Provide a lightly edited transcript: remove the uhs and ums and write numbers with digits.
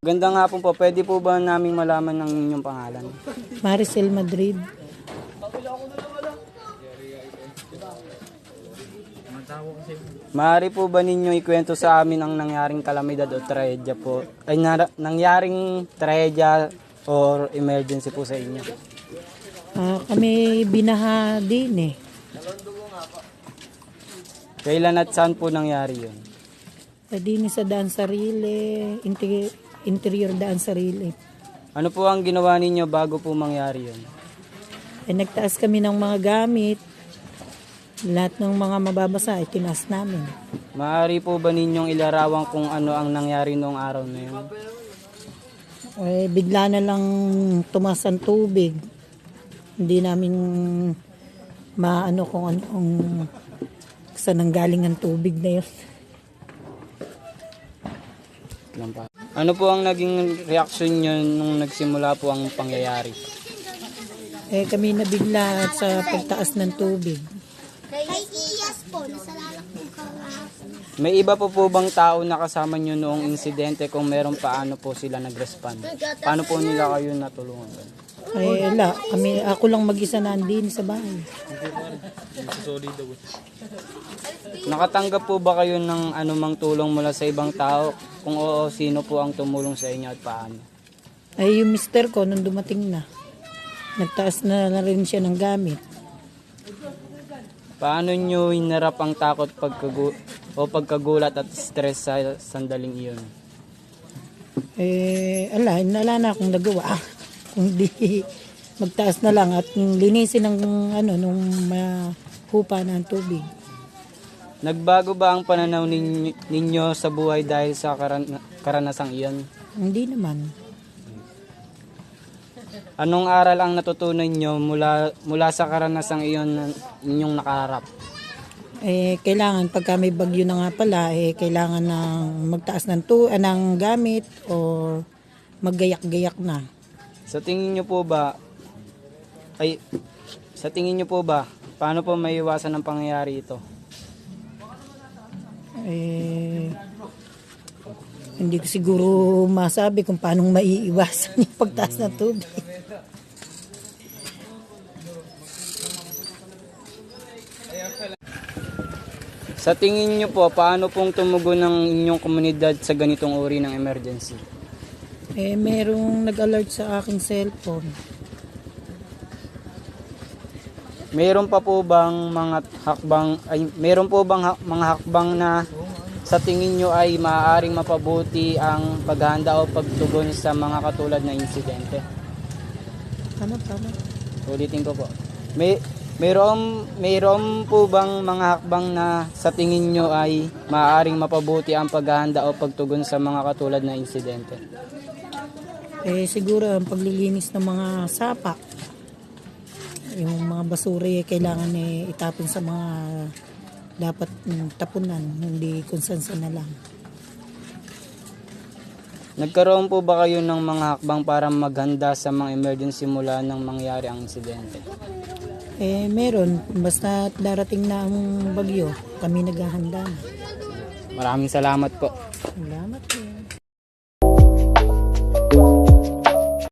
Ganda nga po, pwede po ba naming malaman ng inyong pangalan? Maricel Madrid. Maaari po ba ninyo ikwento sa amin ang nangyaring kalamidad o trahedya po? Ay, nangyaring trahedya or emergency po sa inyo? Kami binaha din eh. Kailan at saan po nangyari yun? Din sa Daan Sarili, interior Daan Sarili. Ano po ang ginawa ninyo bago po mangyari yun? Nagtaas kami ng mga gamit. Lahat ng mga mababasa ay tinaas namin. Maaari po ba ninyong ilarawan kung ano ang nangyari noong araw na yun? Bigla na lang tumaas ang tubig. Hindi namin maano kung ano kung saan nanggaling ang tubig na yun. Ano po ang naging reaksyon nyo nung nagsimula po ang pangyayari? Kami nabigla sa pagtaas ng tubig. Kay Iyas po, nasalalak po kahapon. May iba po bang tao na kasama nyo noong insidente? Kung meron, paano po sila nag-respond? Paano po nila kayo natulungan? Ako lang mag-isa na andin sa bahay. Nakatanggap po ba kayo ng anumang tulong mula sa ibang tao? Kung oo, sino po ang tumulong sa inyo at paano? Yung mister ko nung dumating na. Nagtaas na rin siya ng gamit. Paano nyo hinarap ang takot pagkagulat at stress sa sandaling iyon? Wala na akong nagawa. Kung di magtaas na lang at linisin ng nung mahupa na ang tubig. Nagbago ba ang pananaw ninyo sa buhay dahil sa karanasang iyon? Hindi naman. Anong aral ang natutunan nyo mula sa karanasang iyon inyong nakaharap? Kailangan pagka may bagyo na nga pala, kailangan ng magtaas ng gamit o maggayak-gayak na. Sa tingin nyo po ba, paano po maiiwasan ang pangyayari ito? Hindi ko siguro masabi kung paano maiiwasan yung pagtaas ng tubig. Sa tingin nyo po, paano pong tumugon ng inyong komunidad sa ganitong uri ng emergency? Merong nag-alert sa aking cellphone. Meron po bang mga hakbang na sa tingin nyo ay maaaring mapabuti ang paghahanda o pagtugon sa mga katulad na insidente? Paano? Ulitin ko po. Mayroon po bang mga hakbang na sa tingin nyo ay maaaring mapabuti ang paghahanda o pagtugon sa mga katulad na insidente? Siguro ang paglilinis ng mga sapa. Yung mga basura kailangan itapon sa mga dapat tapunan, hindi kung saan na lang. Nagkaroon po ba kayo ng mga hakbang para maghanda sa mga emergency mula nang mangyari ang insidente? Meron. Basta darating na ang bagyo, kami naghahanda na. Maraming salamat po. Salamat po.